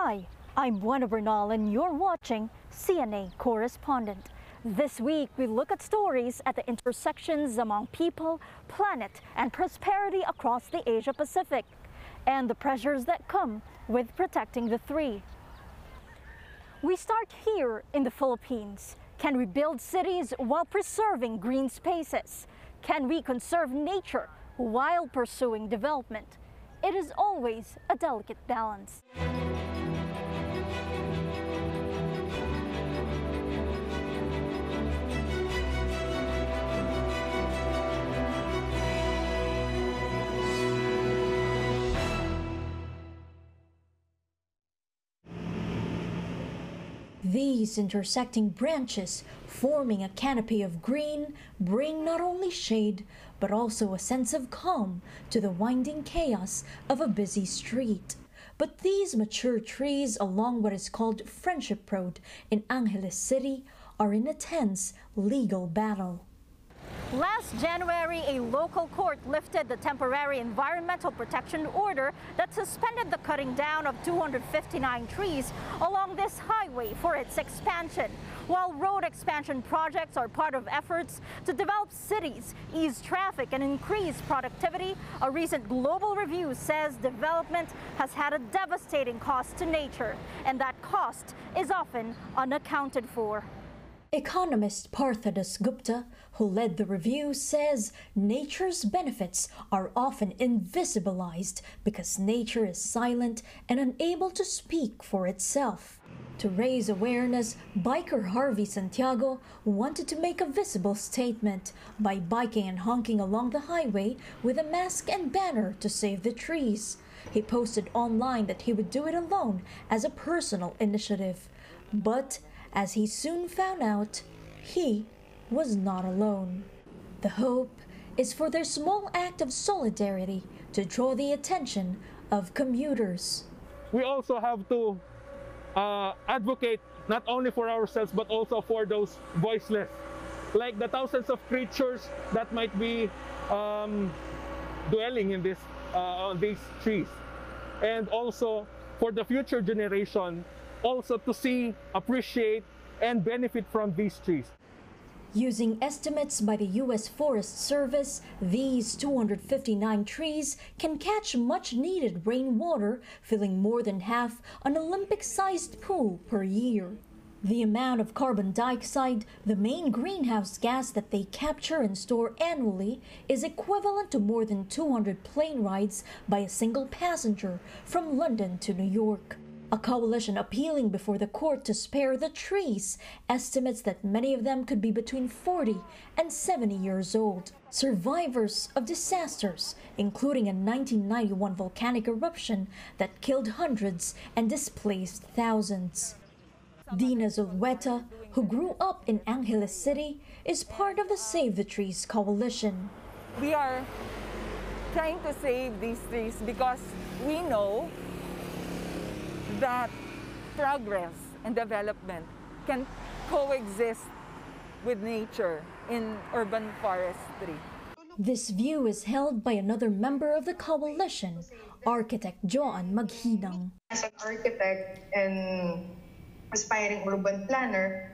Hi, I'm Buena Bernal and you're watching CNA Correspondent. This week we look at stories at the intersections among people, planet, and prosperity across the Asia-Pacific, and the pressures that come with protecting the three. We start here in the Philippines. Can we build cities while preserving green spaces? Can we conserve nature while pursuing development? It is always a delicate balance. These intersecting branches, forming a canopy of green, bring not only shade, but also a sense of calm to the winding chaos of a busy street. But these mature trees along what is called Friendship Road in Angeles City are in a tense legal battle. Last January, a local court lifted the temporary environmental protection order that suspended the cutting down of 259 trees along this highway for its expansion. While road expansion projects are part of efforts to develop cities, ease traffic, and increase productivity, a recent global review says development has had a devastating cost to nature, and that cost is often unaccounted for. Economist Partha Dasgupta, who led the review, says nature's benefits are often invisibilized because nature is silent and unable to speak for itself. To raise awareness, biker Harvey Santiago wanted to make a visible statement by biking and honking along the highway with a mask and banner to save the trees. He posted online that he would do it alone as a personal initiative. But as he soon found out, he was not alone. The hope is for their small act of solidarity to draw the attention of commuters. We also have to advocate not only for ourselves but also for those voiceless, like the thousands of creatures that might be dwelling in these trees, and also for the future generation also to see, appreciate, and benefit from these trees. Using estimates by the U.S. Forest Service, these 259 trees can catch much-needed rainwater, filling more than half an Olympic-sized pool per year. The amount of carbon dioxide, the main greenhouse gas that they capture and store annually, is equivalent to more than 200 plane rides by a single passenger from London to New York. A coalition appealing before the court to spare the trees estimates that many of them could be between 40 and 70 years old. Survivors of disasters, including a 1991 volcanic eruption that killed hundreds and displaced thousands. Dina Zulweta, who grew up in Angeles City, is part of the Save the Trees coalition. We are trying to save these trees because we know that progress and development can coexist with nature in urban forestry. This view is held by another member of the coalition, architect Joan Maghinang. As an architect and aspiring urban planner,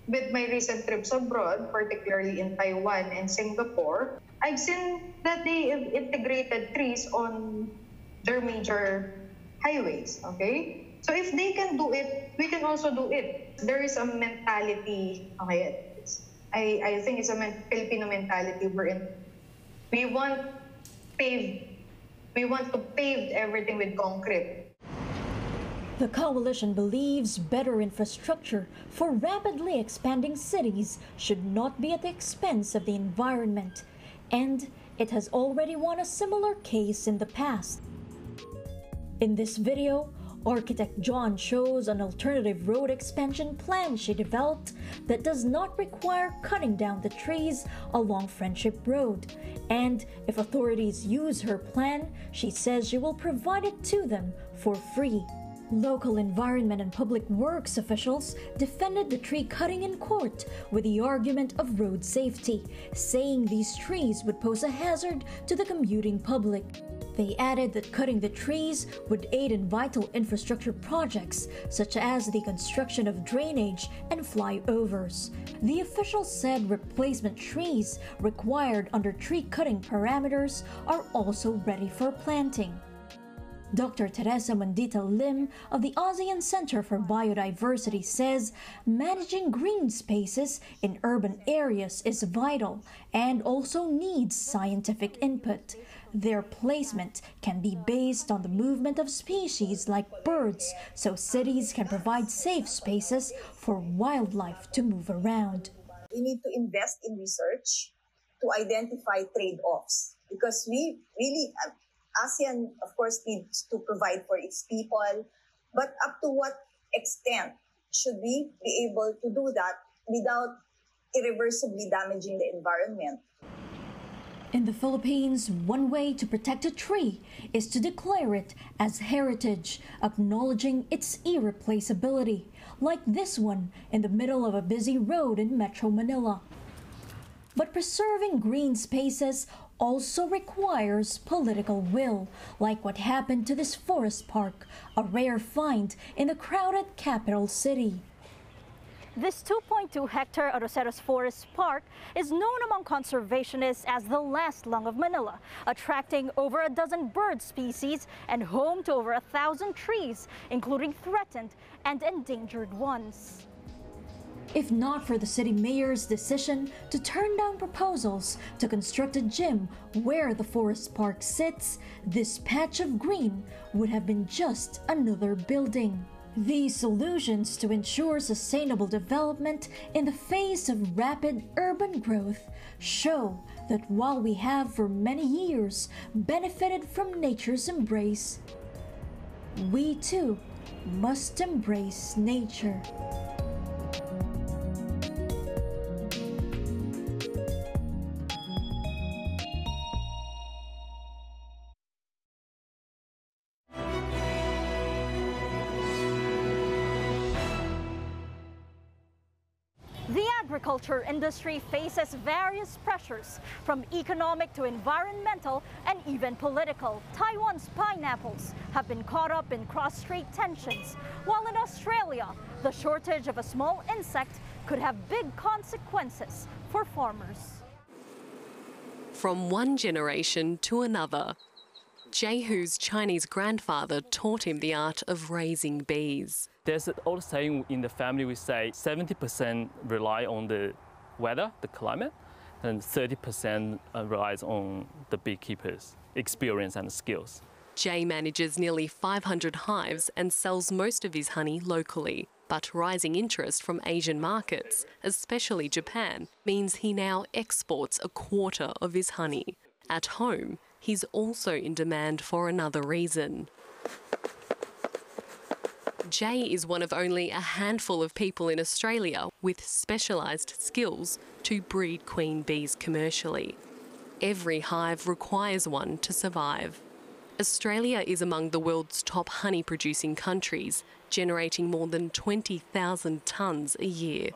with my recent trips abroad, particularly in Taiwan and Singapore, I've seen that they have integrated trees on their major highways, okay? So if they can do it, we can also do it. There is a mentality, okay? I think it's a Filipino mentality wherein we want to pave everything with concrete. The coalition believes better infrastructure for rapidly expanding cities should not be at the expense of the environment, and it has already won a similar case in the past. In this video, architect John shows an alternative road expansion plan she developed that does not require cutting down the trees along Friendship Road. And if authorities use her plan, she says she will provide it to them for free. Local environment and public works officials defended the tree cutting in court with the argument of road safety, saying these trees would pose a hazard to the commuting public. They added that cutting the trees would aid in vital infrastructure projects, such as the construction of drainage and flyovers. The officials said replacement trees required under tree cutting parameters are also ready for planting. Dr. Teresa Mandita Lim of the ASEAN Center for Biodiversity says managing green spaces in urban areas is vital and also needs scientific input. Their placement can be based on the movement of species like birds, so cities can provide safe spaces for wildlife to move around. We need to invest in research to identify trade-offs because we really, ASEAN, of course, needs to provide for its people, but up to what extent should we be able to do that without irreversibly damaging the environment? In the Philippines, one way to protect a tree is to declare it as heritage, acknowledging its irreplaceability, like this one in the middle of a busy road in Metro Manila. But preserving green spaces also requires political will, like what happened to this forest park, a rare find in the crowded capital city. This 2.2-hectare Aroceros Forest Park is known among conservationists as the last lung of Manila, attracting over a dozen bird species and home to over 1,000 trees, including threatened and endangered ones. If not for the city mayor's decision to turn down proposals to construct a gym where the forest park sits, this patch of green would have been just another building. These solutions to ensure sustainable development in the face of rapid urban growth show that while we have for many years benefited from nature's embrace, we too must embrace nature. The agriculture industry faces various pressures, from economic to environmental and even political. Taiwan's pineapples have been caught up in cross-strait tensions, while in Australia, the shortage of a small insect could have big consequences for farmers. From one generation to another, Jehu's Chinese grandfather taught him the art of raising bees. There's an old saying in the family, we say 70% rely on the weather, the climate, and 30% relies on the beekeepers' experience and skills. Jay manages nearly 500 hives and sells most of his honey locally. But rising interest from Asian markets, especially Japan, means he now exports a quarter of his honey. At home, he's also in demand for another reason. Jay is one of only a handful of people in Australia with specialised skills to breed queen bees commercially. Every hive requires one to survive. Australia is among the world's top honey-producing countries, generating more than 20,000 tonnes a year.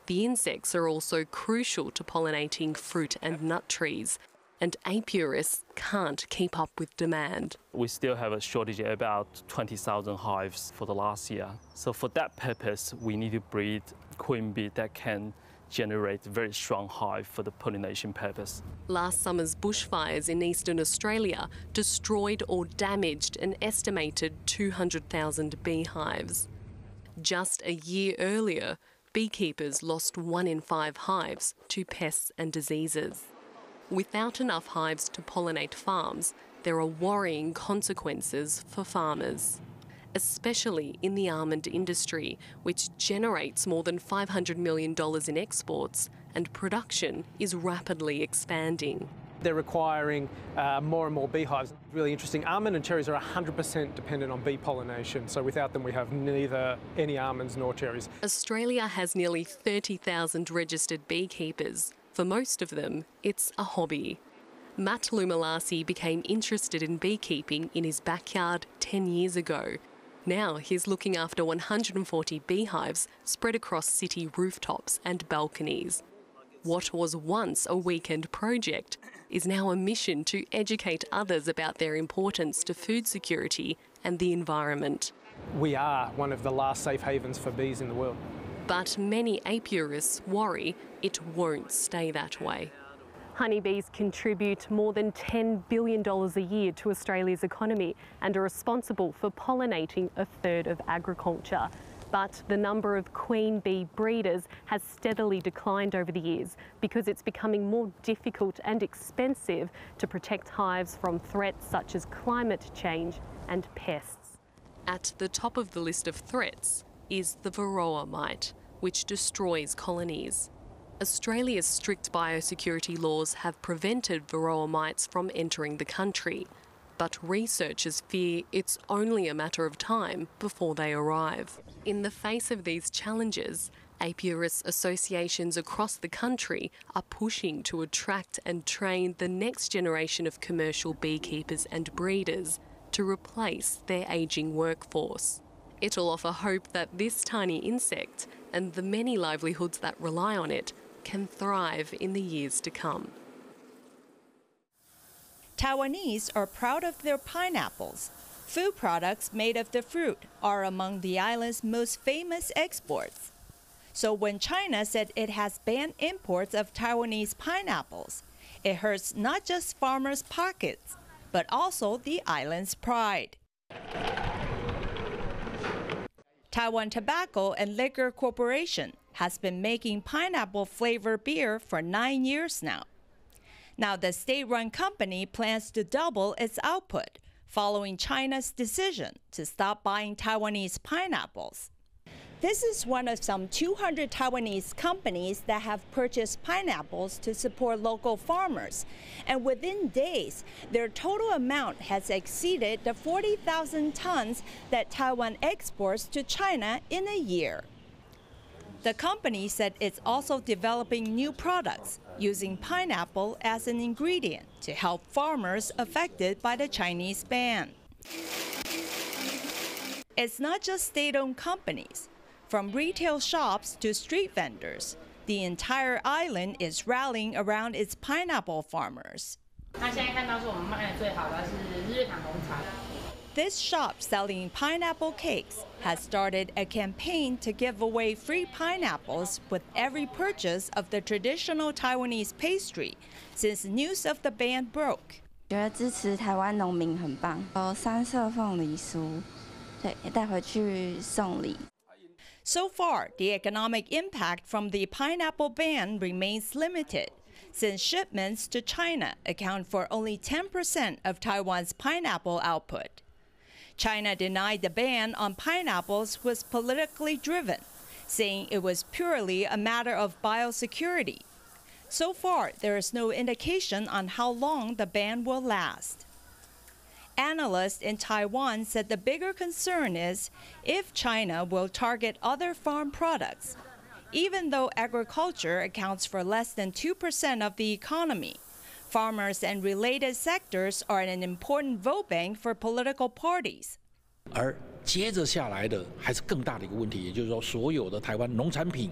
The insects are also crucial to pollinating fruit and nut trees, and apiarists can't keep up with demand. We still have a shortage of about 20,000 hives for the last year. So for that purpose, we need to breed queen bee that can generate a very strong hive for the pollination purpose. Last summer's bushfires in eastern Australia destroyed or damaged an estimated 200,000 beehives. Just a year earlier, beekeepers lost 1 in 5 hives to pests and diseases. Without enough hives to pollinate farms, there are worrying consequences for farmers, especially in the almond industry, which generates more than $500 million in exports, and production is rapidly expanding. They're requiring more and more beehives. Really interesting. Almond and cherries are 100% dependent on bee pollination, so without them we have neither any almonds nor cherries. Australia has nearly 30,000 registered beekeepers. For most of them, it's a hobby. Matt Lumalasi became interested in beekeeping in his backyard 10 years ago. Now he's looking after 140 beehives spread across city rooftops and balconies. What was once a weekend project is now a mission to educate others about their importance to food security and the environment. We are one of the last safe havens for bees in the world. But many apiarists worry it won't stay that way. Honeybees contribute more than $10 billion a year to Australia's economy and are responsible for pollinating a third of agriculture. But the number of queen bee breeders has steadily declined over the years because it's becoming more difficult and expensive to protect hives from threats such as climate change and pests. At the top of the list of threats is the varroa mite, which destroys colonies. Australia's strict biosecurity laws have prevented varroa mites from entering the country, but researchers fear it's only a matter of time before they arrive. In the face of these challenges, apiarist associations across the country are pushing to attract and train the next generation of commercial beekeepers and breeders to replace their ageing workforce. It'll offer hope that this tiny insect and the many livelihoods that rely on it can thrive in the years to come. Taiwanese are proud of their pineapples. Food products made of the fruit are among the island's most famous exports. So when China said it has banned imports of Taiwanese pineapples, it hurts not just farmers' pockets, but also the island's pride. Taiwan Tobacco and Liquor Corporation has been making pineapple-flavored beer for 9 years now. Now the state-run company plans to double its output following China's decision to stop buying Taiwanese pineapples. This is one of some 200 Taiwanese companies that have purchased pineapples to support local farmers. And within days, their total amount has exceeded the 40,000 tons that Taiwan exports to China in a year. The company said it's also developing new products using pineapple as an ingredient to help farmers affected by the Chinese ban. It's not just state-owned companies. From retail shops to street vendors, the entire island is rallying around its pineapple farmers. This shop selling pineapple cakes has started a campaign to give away free pineapples with every purchase of the traditional Taiwanese pastry since news of the ban broke. 觉得支持台湾农民很棒，有3色凤梨酥，对，带回去送礼。 So far, the economic impact from the pineapple ban remains limited, since shipments to China account for only 10% of Taiwan's pineapple output. China denied the ban on pineapples was politically driven, saying it was purely a matter of biosecurity. So far, there is no indication on how long the ban will last. Analysts in Taiwan said the bigger concern is if China will target other farm products. Even though agriculture accounts for less than 2% of the economy, farmers and related sectors are an important vote bank for political parties. 而接着下来的还是更大的一个问题，也就是说，所有的台湾农产品。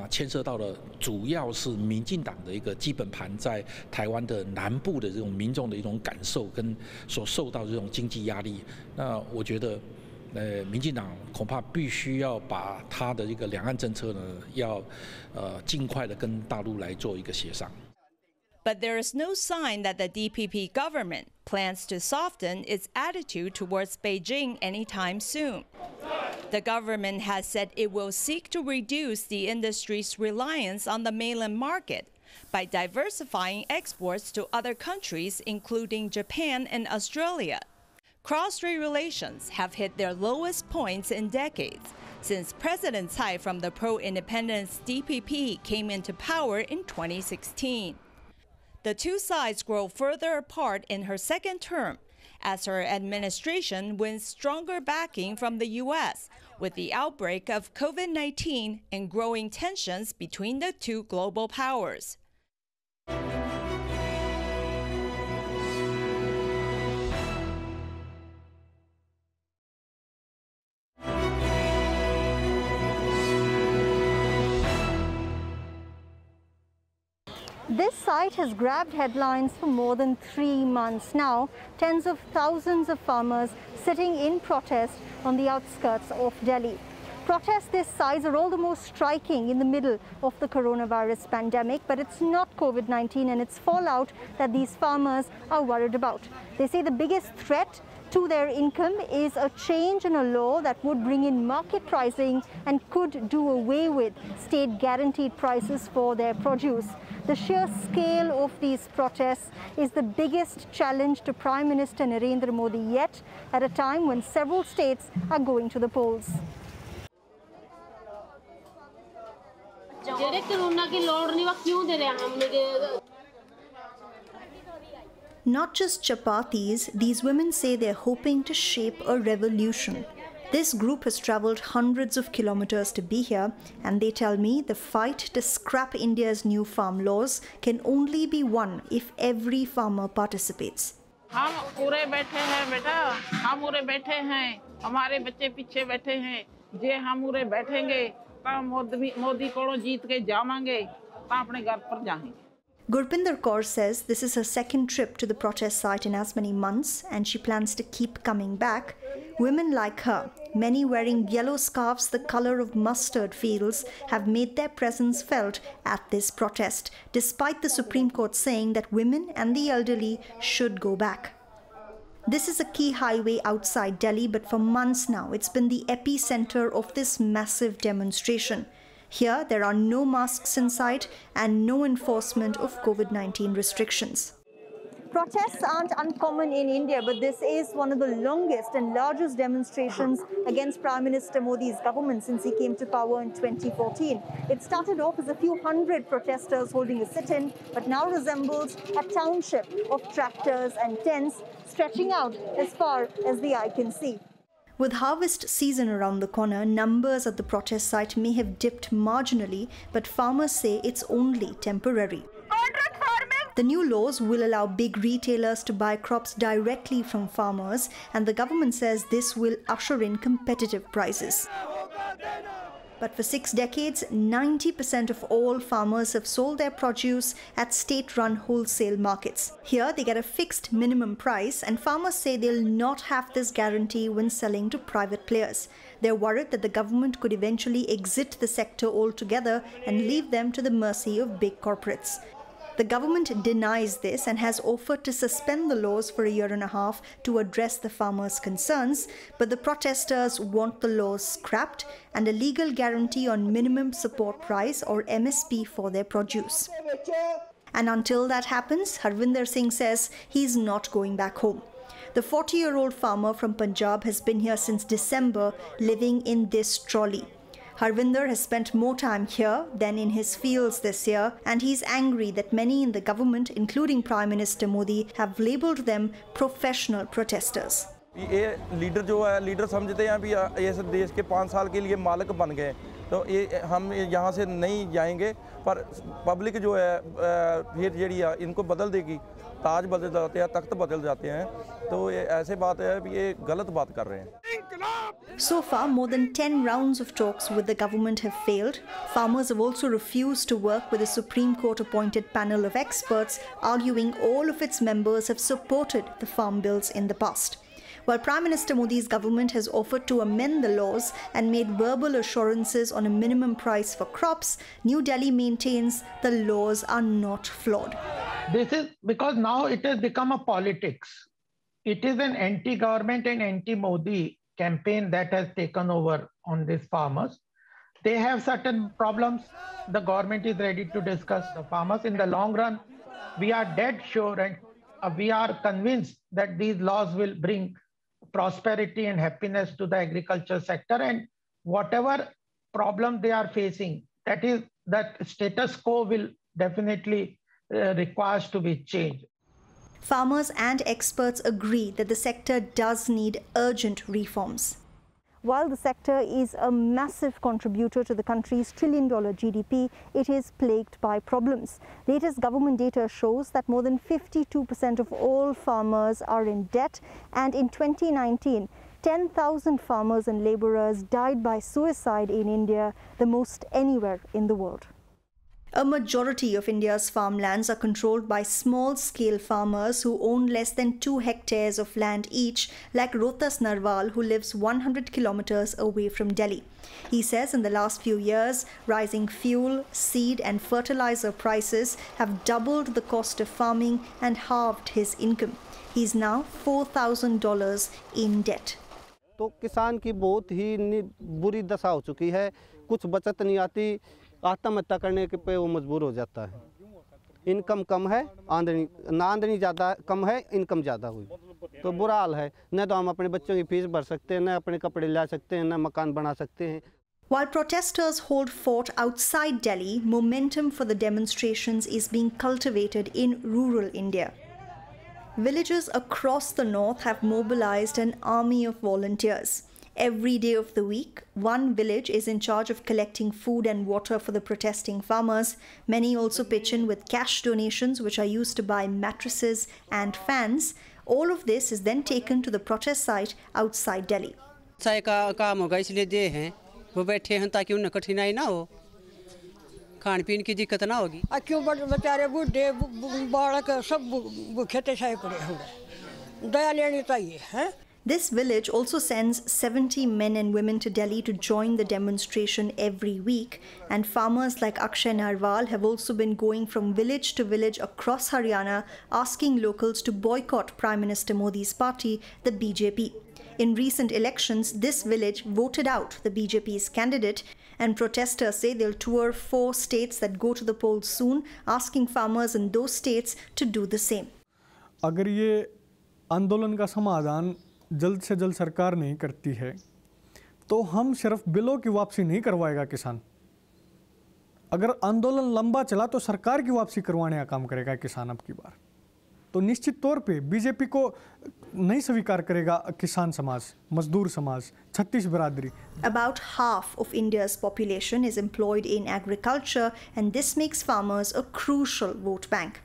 牵涉到的主要是民进党的一个基本盘在台湾的南部的这种民众的一种感受跟所受到的这种经济压力。那我觉得，民进党恐怕必须要把他的一个两岸政策呢，要尽快的跟大陆来做一个协商。 But there is no sign that the DPP government plans to soften its attitude towards Beijing anytime soon. The government has said it will seek to reduce the industry's reliance on the mainland market by diversifying exports to other countries, including Japan and Australia. Cross-strait relations have hit their lowest points in decades since President Tsai from the pro-independence DPP came into power in 2016. The two sides grow further apart in her second term as her administration wins stronger backing from the U.S. with the outbreak of COVID-19 and growing tensions between the two global powers. This site has grabbed headlines for more than 3 months now. Tens of thousands of farmers sitting in protest on the outskirts of Delhi. Protests this size are all the more striking in the middle of the coronavirus pandemic, but it's not COVID-19 and its fallout that these farmers are worried about. They say the biggest threat to their income is a change in a law that would bring in market pricing and could do away with state guaranteed prices for their produce. The sheer scale of these protests is the biggest challenge to Prime Minister Narendra Modi yet, at a time when several states are going to the polls. Not just chapatis, these women say they're hoping to shape a revolution. This group has travelled hundreds of kilometers to be here, and they tell me the fight to scrap India's new farm laws can only be won if every farmer participates. हम पूरे बैठे हैं बेटा, हम पूरे बैठे हैं, हमारे बच्चे पीछे बैठे हैं, जे हम पूरे बैठेंगे तो मोदी को जीत के जावांगे तो अपने घर पर जाएंगे. Gurpinder Kaur says this is her second trip to the protest site in as many months, and she plans to keep coming back. Women like her, many wearing yellow scarves the color of mustard fields, have made their presence felt at this protest, despite the Supreme Court saying that women and the elderly should go back. This is a key highway outside Delhi, but for months now it's been the epicenter of this massive demonstration. Here, there are no masks in sight and no enforcement of COVID-19 restrictions. Protests aren't uncommon in India, but this is one of the longest and largest demonstrations against Prime Minister Modi's government since he came to power in 2014. It started off as a few hundred protesters holding a sit-in, but now resembles a township of tractors and tents stretching out as far as the eye can see. With harvest season around the corner, numbers at the protest site may have dipped marginally, but farmers say it's only temporary. The new laws will allow big retailers to buy crops directly from farmers, and the government says this will usher in competitive prices. But for 6 decades, 90% of all farmers have sold their produce at state-run wholesale markets. Here, they get a fixed minimum price, and farmers say they'll not have this guarantee when selling to private players. They're worried that the government could eventually exit the sector altogether and leave them to the mercy of big corporates. The government denies this and has offered to suspend the laws for a year and a half to address the farmers' concerns, but the protesters want the laws scrapped and a legal guarantee on minimum support price or MSP for their produce. And until that happens, Harvinder Singh says he's not going back home. The 40-year-old farmer from Punjab has been here since December, living in this trolley. Harvinder has spent more time here than in his fields this year, and he's angry that many in the government, including Prime Minister Modi, have labelled them professional protesters. ये leader जो है leader समझते हैं भी इस देश के 5 साल के लिए मालिक बन गए, तो ये हम यहाँ से नहीं जाएंगे, पर पब्लिक जो है फिर जेडी इनको बदल देगी, ताज बदल जाते हैं, तख्त बदल जाते हैं, तो ये ऐसे बात है कि ये गलत बात कर रहे हैं. So far, more than 10 rounds of talks with the government have failed. Farmers have also refused to work with a Supreme Court-appointed panel of experts, arguing all of its members have supported the farm bills in the past. While Prime Minister Modi's government has offered to amend the laws and made verbal assurances on a minimum price for crops, New Delhi maintains the laws are not flawed. This is because now it has become a politics. It is an anti-government and anti-Modi campaign that has taken over on these farmers. They have certain problems. The government is ready to discuss the farmers. In the long run, we are dead sure and we are convinced that these laws will bring prosperity and happiness to the agriculture sector, and whatever problem they are facing, that status quo will definitely requires to be changed. Farmers and experts agree that the sector does need urgent reforms. While the sector is a massive contributor to the country's $1 trillion GDP, it is plagued by problems. Latest government data shows that more than 52% of all farmers are in debt, and in 2019, 10,000 farmers and laborers died by suicide in India, the most anywhere in the world. A majority of India's farmlands are controlled by small-scale farmers who own less than 2 hectares of land each, like Rohtas Narwal, who lives 100 kilometers away from Delhi. He says in the last few years, rising fuel, seed and fertilizer prices have doubled the cost of farming and halved his income. He's now $4,000 in debt. तो किसान की बहुत ही बुरी दशा हो चुकी है, कुछ बचत नहीं आती, आत्महत्या करने के पे वो मजबूर हो जाता है। इनकम कम है, आमदनी ज़्यादा कम है, इनकम ज़्यादा हुई, तो बुरा हाल है। न तो हम अपने बच्चों की फीस भर सकते हैं, न अपने कपड़े ला सकते हैं, न मकान बना सकते हैं। While protesters hold fort outside Delhi, momentum for the demonstrations is being cultivated in rural India. Villages across the north have mobilized an army of volunteers. Every day of the week, one village is in charge of collecting food and water for the protesting farmers. Many also pitch in with cash donations, which are used to buy mattresses and fans. All of this is then taken to the protest site outside Delhi. काम होगा इसलिए दे हैं, वो बैठे हैं ताकि उन्हें कठिनाई ना हो, खान पीन की दिक्कत ना होगी। क्यों बेचारे बूढ़े बालक सब खेते छाए पड़े हैं, दया लेनी चाहिए हैं। This village also sends 70 men and women to Delhi to join the demonstration every week, and farmers like Akshay Narwal have also been going from village to village across Haryana asking locals to boycott Prime Minister Modi's party, the BJP. In recent elections, this village voted out the BJP's candidate, and protesters say they'll tour 4 states that go to the polls soon, asking farmers in those states to do the same. अगर ये आंदोलन का समाधान जल्द से जल्द सरकार नहीं करती है, तो हम सिर्फ बिलों की वापसी नहीं करवाएगा किसान। अगर आंदोलन लंबा चला तो सरकार की वापसी करवाने का काम करेगा किसान अब की बार। तो निश्चित तौर पे बीजेपी को नहीं स्वीकार करेगा किसान समाज, मजदूर समाज, छत्तीस बिरादरी। About half of India's population is employed in agriculture, and this makes farmers a crucial vote bank.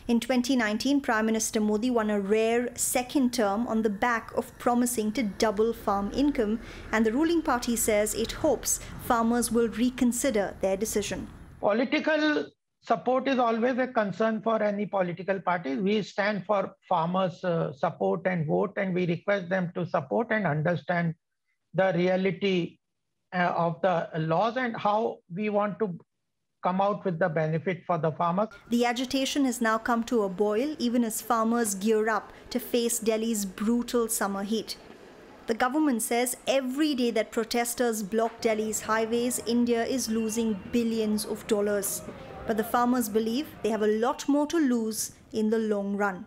In 2019, Prime Minister Modi won a rare second term on the back of promising to double farm income, and the ruling party says it hopes farmers will reconsider their decision. Political support is always a concern for any political party. We stand for farmers' support and vote, and we request them to support and understand the reality of the laws and how we want to come out with the benefit for the farmers. The agitation has now come to a boil, even as farmers gear up to face Delhi's brutal summer heat. The government says every day that protesters block Delhi's highways, India is losing billions of dollars. But the farmers believe they have a lot more to lose in the long run.